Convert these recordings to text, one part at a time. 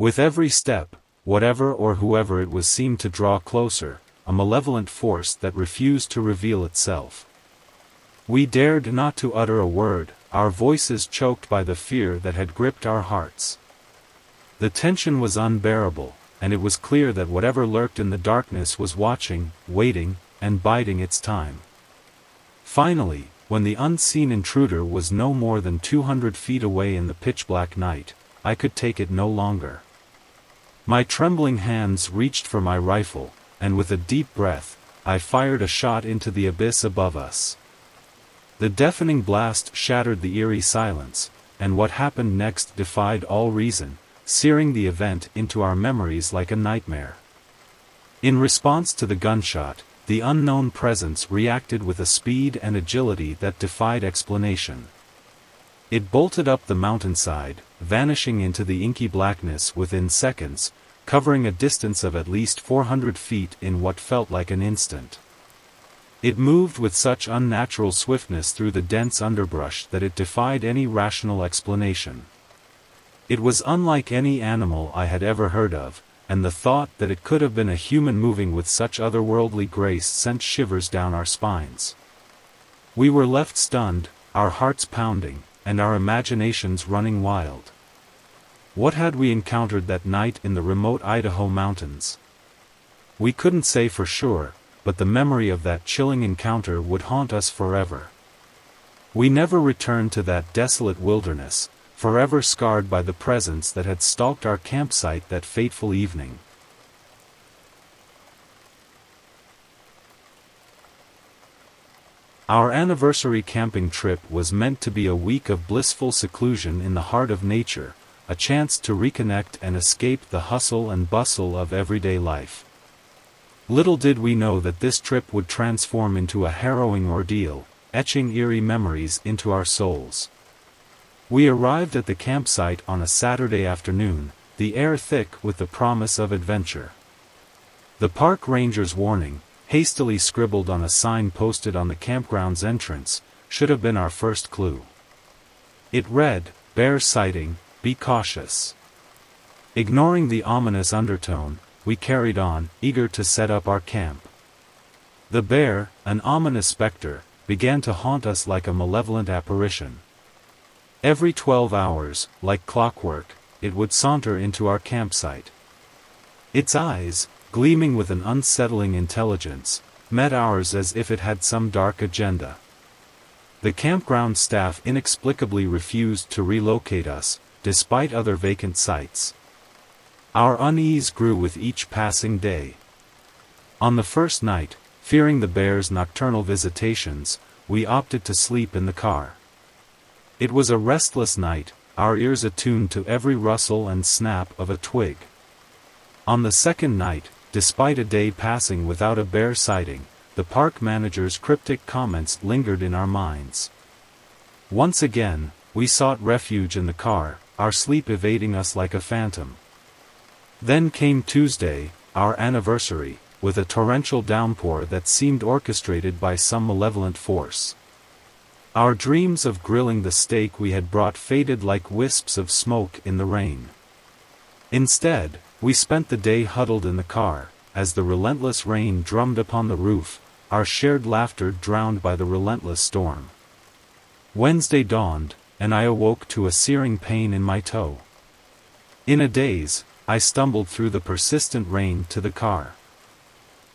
With every step, whatever or whoever it was seemed to draw closer, a malevolent force that refused to reveal itself. We dared not to utter a word, our voices choked by the fear that had gripped our hearts. The tension was unbearable, and it was clear that whatever lurked in the darkness was watching, waiting, and biding its time. Finally, when the unseen intruder was no more than 200 feet away in the pitch-black night, I could take it no longer. My trembling hands reached for my rifle, and with a deep breath, I fired a shot into the abyss above us. The deafening blast shattered the eerie silence, and what happened next defied all reason, searing the event into our memories like a nightmare. In response to the gunshot, the unknown presence reacted with a speed and agility that defied explanation. It bolted up the mountainside, vanishing into the inky blackness within seconds, covering a distance of at least 400 feet in what felt like an instant. It moved with such unnatural swiftness through the dense underbrush that it defied any rational explanation. It was unlike any animal I had ever heard of, and the thought that it could have been a human moving with such otherworldly grace sent shivers down our spines. We were left stunned, our hearts pounding, and our imaginations running wild. What had we encountered that night in the remote Idaho mountains? We couldn't say for sure, but the memory of that chilling encounter would haunt us forever. We never returned to that desolate wilderness, forever scarred by the presence that had stalked our campsite that fateful evening. Our anniversary camping trip was meant to be a week of blissful seclusion in the heart of nature, a chance to reconnect and escape the hustle and bustle of everyday life. Little did we know that this trip would transform into a harrowing ordeal, etching eerie memories into our souls. We arrived at the campsite on a Saturday afternoon, the air thick with the promise of adventure. The park ranger's warning, hastily scribbled on a sign posted on the campground's entrance, should have been our first clue. It read, "Bear sighting, be cautious." Ignoring the ominous undertone, we carried on, eager to set up our camp. The bear, an ominous specter, began to haunt us like a malevolent apparition. Every 12 hours, like clockwork, it would saunter into our campsite. Its eyes, gleaming with an unsettling intelligence, met ours as if it had some dark agenda. The campground staff inexplicably refused to relocate us, despite other vacant sites. Our unease grew with each passing day. On the first night, fearing the bear's nocturnal visitations, we opted to sleep in the car. It was a restless night, our ears attuned to every rustle and snap of a twig. On the second night, despite a day passing without a bear sighting, the park manager's cryptic comments lingered in our minds. Once again, we sought refuge in the car, our sleep evading us like a phantom. Then came Tuesday, our anniversary, with a torrential downpour that seemed orchestrated by some malevolent force. Our dreams of grilling the steak we had brought faded like wisps of smoke in the rain. Instead, we spent the day huddled in the car, as the relentless rain drummed upon the roof, our shared laughter drowned by the relentless storm. Wednesday dawned, and I awoke to a searing pain in my toe. In a daze, I stumbled through the persistent rain to the car.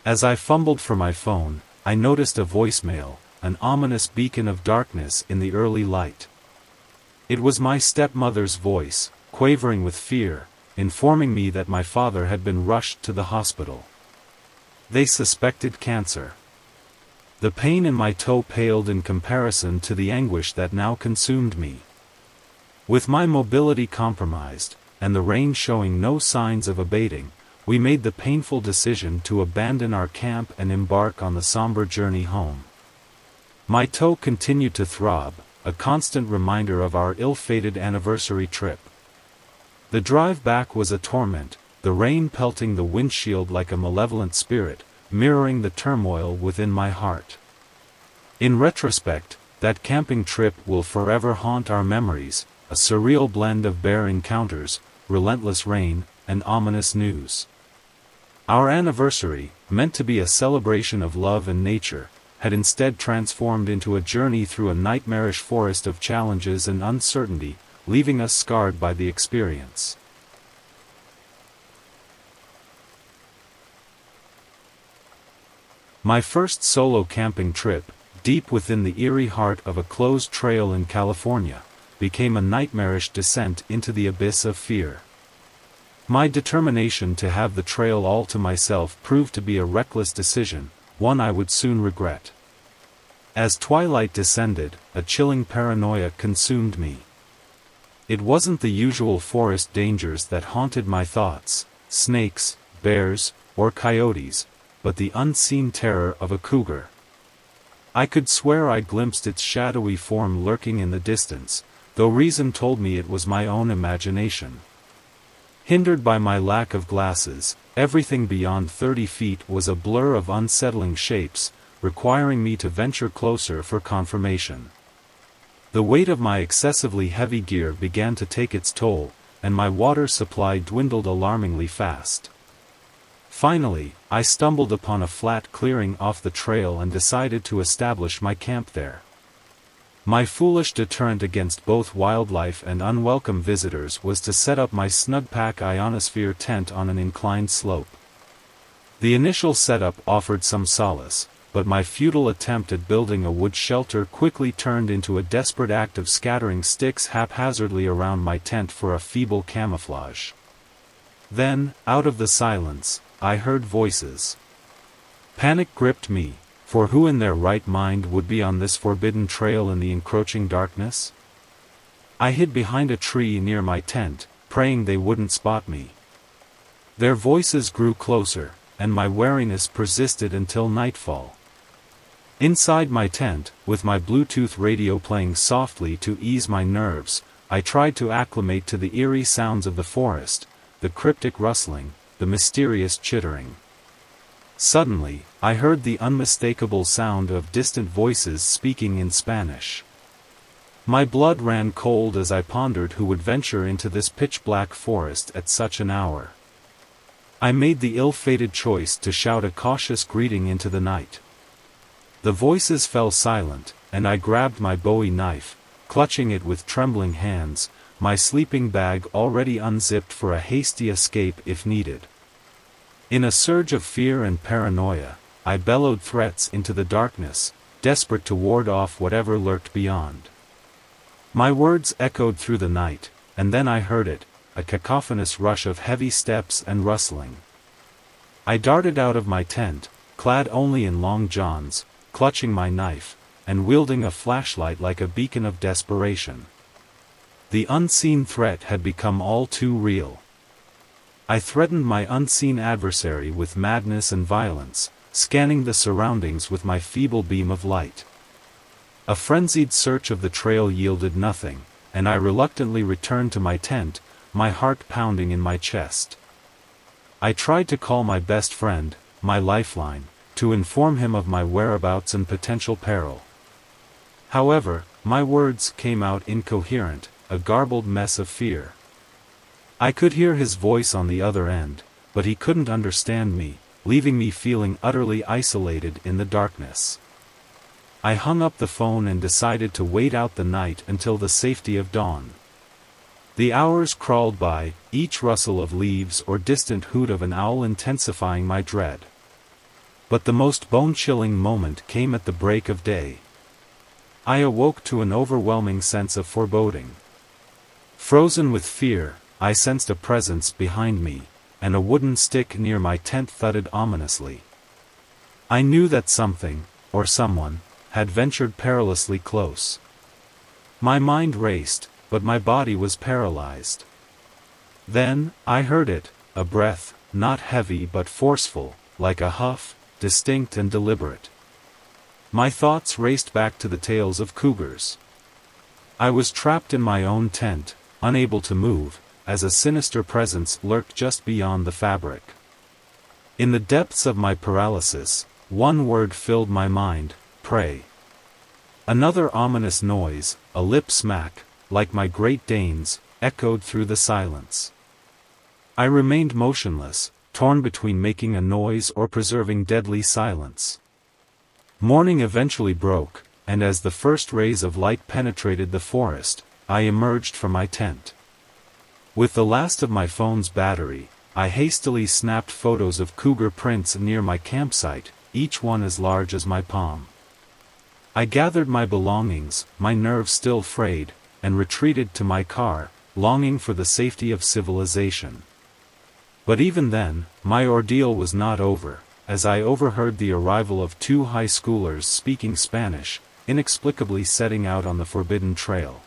As I fumbled for my phone, I noticed a voicemail, an ominous beacon of darkness in the early light. It was my stepmother's voice, quavering with fear, informing me that my father had been rushed to the hospital. They suspected cancer. The pain in my toe paled in comparison to the anguish that now consumed me. With my mobility compromised, and the rain showing no signs of abating, we made the painful decision to abandon our camp and embark on the somber journey home. My toe continued to throb, a constant reminder of our ill-fated anniversary trip. The drive back was a torment, the rain pelting the windshield like a malevolent spirit, mirroring the turmoil within my heart. In retrospect, that camping trip will forever haunt our memories, a surreal blend of bear encounters, relentless rain, and ominous news. Our anniversary, meant to be a celebration of love and nature, had instead transformed into a journey through a nightmarish forest of challenges and uncertainty, leaving us scarred by the experience. My first solo camping trip, deep within the eerie heart of a closed trail in California, became a nightmarish descent into the abyss of fear. My determination to have the trail all to myself proved to be a reckless decision, one I would soon regret. As twilight descended, a chilling paranoia consumed me. It wasn't the usual forest dangers that haunted my thoughts, snakes, bears, or coyotes, but the unseen terror of a cougar. I could swear I glimpsed its shadowy form lurking in the distance, though reason told me it was my own imagination. Hindered by my lack of glasses, everything beyond 30 feet was a blur of unsettling shapes, requiring me to venture closer for confirmation. The weight of my excessively heavy gear began to take its toll, and my water supply dwindled alarmingly fast. Finally, I stumbled upon a flat clearing off the trail and decided to establish my camp there. My foolish deterrent against both wildlife and unwelcome visitors was to set up my Snugpack ionosphere tent on an inclined slope. The initial setup offered some solace, but my futile attempt at building a wood shelter quickly turned into a desperate act of scattering sticks haphazardly around my tent for a feeble camouflage. Then, out of the silence, I heard voices. Panic gripped me. For who in their right mind would be on this forbidden trail in the encroaching darkness? I hid behind a tree near my tent, praying they wouldn't spot me. Their voices grew closer, and my wariness persisted until nightfall. Inside my tent, with my Bluetooth radio playing softly to ease my nerves, I tried to acclimate to the eerie sounds of the forest, the cryptic rustling, the mysterious chittering. Suddenly, I heard the unmistakable sound of distant voices speaking in Spanish. My blood ran cold as I pondered who would venture into this pitch-black forest at such an hour. I made the ill-fated choice to shout a cautious greeting into the night. The voices fell silent, and I grabbed my Bowie knife, clutching it with trembling hands, my sleeping bag already unzipped for a hasty escape if needed. In a surge of fear and paranoia, I bellowed threats into the darkness, desperate to ward off whatever lurked beyond. My words echoed through the night, and then I heard it, a cacophonous rush of heavy steps and rustling. I darted out of my tent, clad only in long johns, clutching my knife, and wielding a flashlight like a beacon of desperation. The unseen threat had become all too real. I threatened my unseen adversary with madness and violence, scanning the surroundings with my feeble beam of light. A frenzied search of the trail yielded nothing, and I reluctantly returned to my tent, my heart pounding in my chest. I tried to call my best friend, my lifeline, to inform him of my whereabouts and potential peril. However, my words came out incoherent, a garbled mess of fear. I could hear his voice on the other end, but he couldn't understand me, leaving me feeling utterly isolated in the darkness. I hung up the phone and decided to wait out the night until the safety of dawn. The hours crawled by, each rustle of leaves or distant hoot of an owl intensifying my dread. But the most bone-chilling moment came at the break of day. I awoke to an overwhelming sense of foreboding. Frozen with fear, I sensed a presence behind me, and a wooden stick near my tent thudded ominously. I knew that something, or someone, had ventured perilously close. My mind raced, but my body was paralyzed. Then, I heard it, a breath, not heavy but forceful, like a huff, distinct and deliberate. My thoughts raced back to the tales of cougars. I was trapped in my own tent, unable to move, as a sinister presence lurked just beyond the fabric. In the depths of my paralysis, one word filled my mind: pray. Another ominous noise, a lip smack, like my Great Dane's, echoed through the silence. I remained motionless, torn between making a noise or preserving deadly silence. Morning eventually broke, and as the first rays of light penetrated the forest, I emerged from my tent. With the last of my phone's battery, I hastily snapped photos of cougar prints near my campsite, each one as large as my palm. I gathered my belongings, my nerves still frayed, and retreated to my car, longing for the safety of civilization. But even then, my ordeal was not over, as I overheard the arrival of two high schoolers speaking Spanish, inexplicably setting out on the forbidden trail.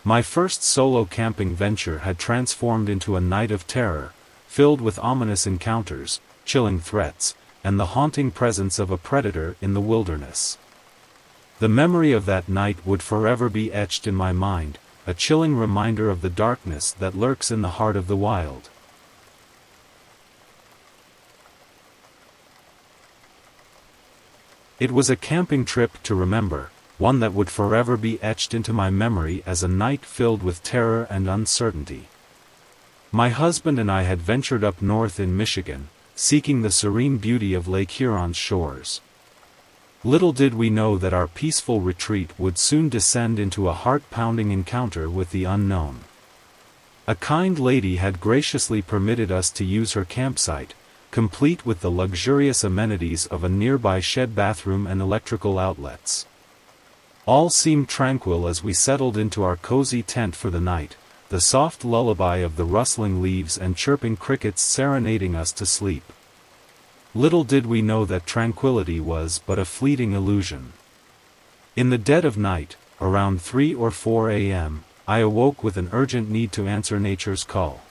My first solo camping venture had transformed into a night of terror, filled with ominous encounters, chilling threats, and the haunting presence of a predator in the wilderness. The memory of that night would forever be etched in my mind, a chilling reminder of the darkness that lurks in the heart of the wild. It was a camping trip to remember, one that would forever be etched into my memory as a night filled with terror and uncertainty. My husband and I had ventured up north in Michigan, seeking the serene beauty of Lake Huron's shores. Little did we know that our peaceful retreat would soon descend into a heart-pounding encounter with the unknown. A kind lady had graciously permitted us to use her campsite, complete with the luxurious amenities of a nearby shed bathroom and electrical outlets. All seemed tranquil as we settled into our cozy tent for the night, the soft lullaby of the rustling leaves and chirping crickets serenading us to sleep. Little did we know that tranquility was but a fleeting illusion. In the dead of night, around 3 or 4 a.m., I awoke with an urgent need to answer nature's call.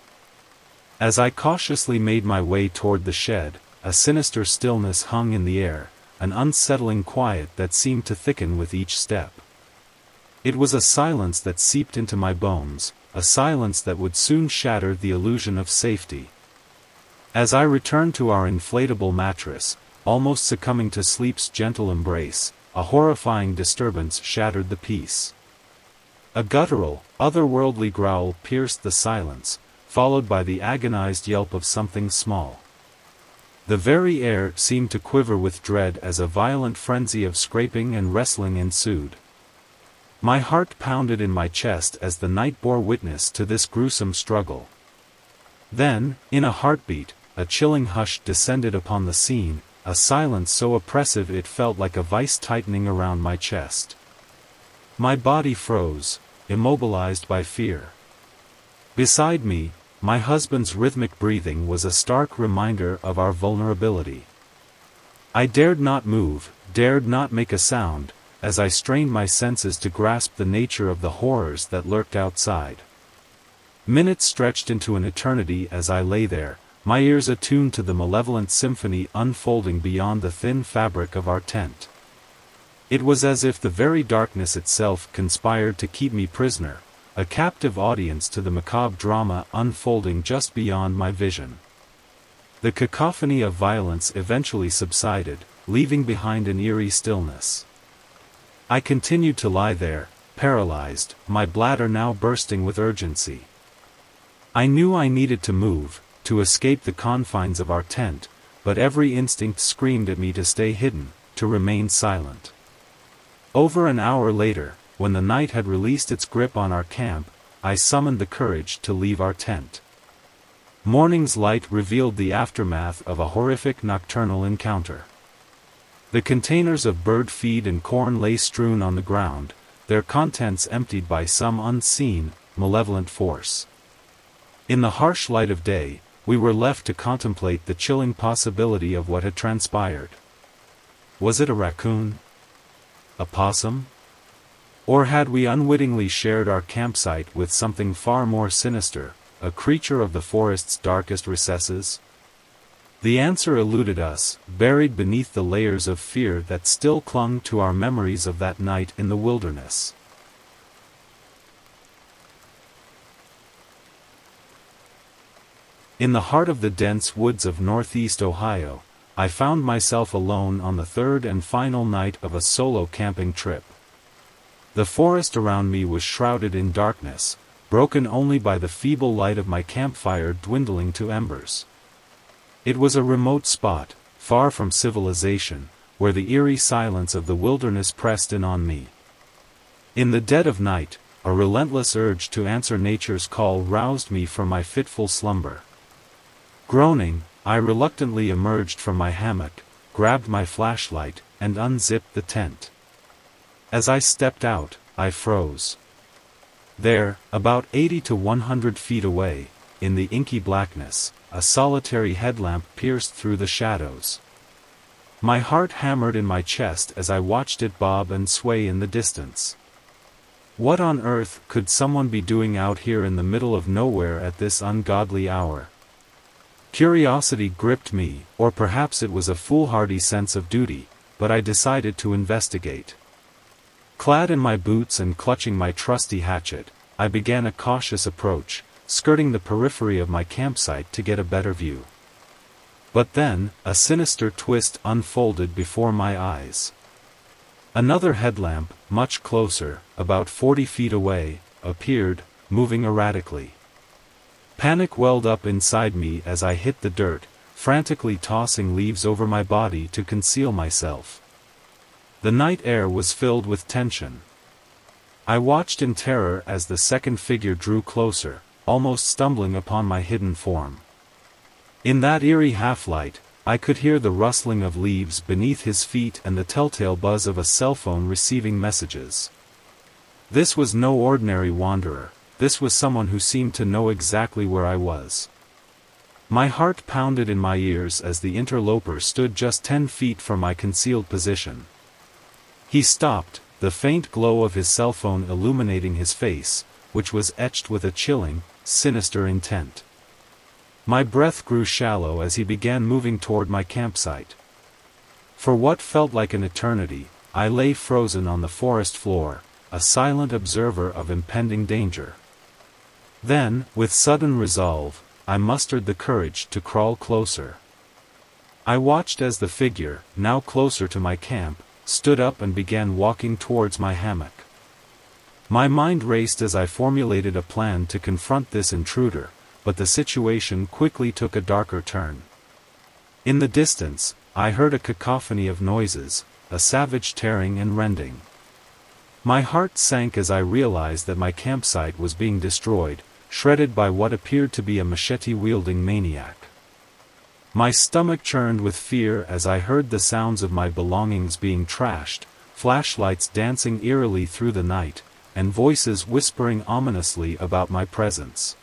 As I cautiously made my way toward the shed, a sinister stillness hung in the air, an unsettling quiet that seemed to thicken with each step. It was a silence that seeped into my bones, a silence that would soon shatter the illusion of safety. As I returned to our inflatable mattress, almost succumbing to sleep's gentle embrace, a horrifying disturbance shattered the peace. A guttural, otherworldly growl pierced the silence, followed by the agonized yelp of something small. The very air seemed to quiver with dread as a violent frenzy of scraping and wrestling ensued. My heart pounded in my chest as the night bore witness to this gruesome struggle. Then, in a heartbeat, a chilling hush descended upon the scene, a silence so oppressive it felt like a vice tightening around my chest. My body froze, immobilized by fear. Beside me, my husband's rhythmic breathing was a stark reminder of our vulnerability. I dared not move, dared not make a sound, as I strained my senses to grasp the nature of the horrors that lurked outside. Minutes stretched into an eternity as I lay there, my ears attuned to the malevolent symphony unfolding beyond the thin fabric of our tent. It was as if the very darkness itself conspired to keep me prisoner, a captive audience to the macabre drama unfolding just beyond my vision. The cacophony of violence eventually subsided, leaving behind an eerie stillness. I continued to lie there, paralyzed, my bladder now bursting with urgency. I knew I needed to move, to escape the confines of our tent, but every instinct screamed at me to stay hidden, to remain silent. Over an hour later, when the night had released its grip on our camp, I summoned the courage to leave our tent. Morning's light revealed the aftermath of a horrific nocturnal encounter. The containers of bird feed and corn lay strewn on the ground, their contents emptied by some unseen, malevolent force. In the harsh light of day, we were left to contemplate the chilling possibility of what had transpired. Was it a raccoon? A possum? Or had we unwittingly shared our campsite with something far more sinister, a creature of the forest's darkest recesses? The answer eluded us, buried beneath the layers of fear that still clung to our memories of that night in the wilderness. In the heart of the dense woods of northeast Ohio, I found myself alone on the third and final night of a solo camping trip. The forest around me was shrouded in darkness, broken only by the feeble light of my campfire dwindling to embers. It was a remote spot, far from civilization, where the eerie silence of the wilderness pressed in on me. In the dead of night, a relentless urge to answer nature's call roused me from my fitful slumber. Groaning, I reluctantly emerged from my hammock, grabbed my flashlight, and unzipped the tent. As I stepped out, I froze. There, about 80 to 100 feet away, in the inky blackness, a solitary headlamp pierced through the shadows. My heart hammered in my chest as I watched it bob and sway in the distance. What on earth could someone be doing out here in the middle of nowhere at this ungodly hour? Curiosity gripped me, or perhaps it was a foolhardy sense of duty, but I decided to investigate. Clad in my boots and clutching my trusty hatchet, I began a cautious approach, skirting the periphery of my campsite to get a better view. But then, a sinister twist unfolded before my eyes. Another headlamp, much closer, about 40 feet away, appeared, moving erratically. Panic welled up inside me as I hit the dirt, frantically tossing leaves over my body to conceal myself. The night air was filled with tension. I watched in terror as the second figure drew closer, almost stumbling upon my hidden form. In that eerie half-light, I could hear the rustling of leaves beneath his feet and the telltale buzz of a cell phone receiving messages. This was no ordinary wanderer, this was someone who seemed to know exactly where I was. My heart pounded in my ears as the interloper stood just 10 feet from my concealed position. He stopped, the faint glow of his cell phone illuminating his face, which was etched with a chilling, sinister intent. My breath grew shallow as he began moving toward my campsite. For what felt like an eternity, I lay frozen on the forest floor, a silent observer of impending danger. Then, with sudden resolve, I mustered the courage to crawl closer. I watched as the figure, now closer to my camp, stood up and began walking towards my hammock. My mind raced as I formulated a plan to confront this intruder, but the situation quickly took a darker turn. In the distance, I heard a cacophony of noises, a savage tearing and rending. My heart sank as I realized that my campsite was being destroyed, shredded by what appeared to be a machete-wielding maniac. My stomach churned with fear as I heard the sounds of my belongings being trashed, flashlights dancing eerily through the night, and voices whispering ominously about my presence.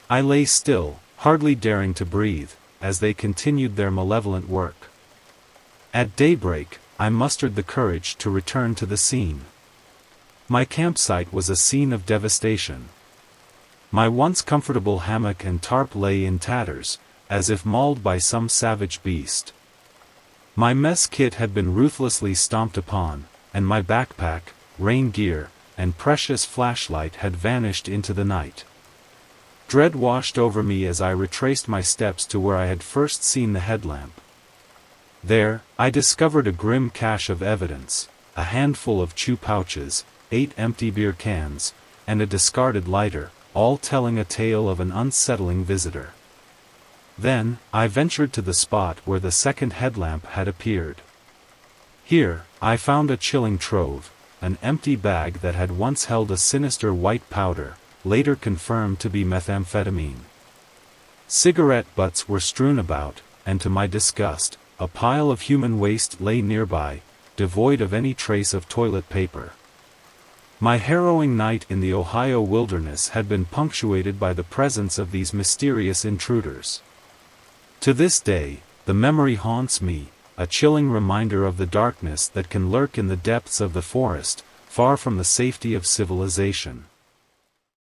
I lay still, hardly daring to breathe, as they continued their malevolent work. At daybreak, I mustered the courage to return to the scene. My campsite was a scene of devastation. My once comfortable hammock and tarp lay in tatters, as if mauled by some savage beast. My mess kit had been ruthlessly stomped upon, and my backpack, rain gear, and precious flashlight had vanished into the night. Dread washed over me as I retraced my steps to where I had first seen the headlamp. There, I discovered a grim cache of evidence, a handful of chew pouches, 8 empty beer cans, and a discarded lighter, all telling a tale of an unsettling visitor. Then, I ventured to the spot where the second headlamp had appeared. Here, I found a chilling trove, an empty bag that had once held a sinister white powder, later confirmed to be methamphetamine. Cigarette butts were strewn about, and to my disgust, a pile of human waste lay nearby, devoid of any trace of toilet paper. My harrowing night in the Ohio wilderness had been punctuated by the presence of these mysterious intruders. To this day, the memory haunts me, a chilling reminder of the darkness that can lurk in the depths of the forest, far from the safety of civilization.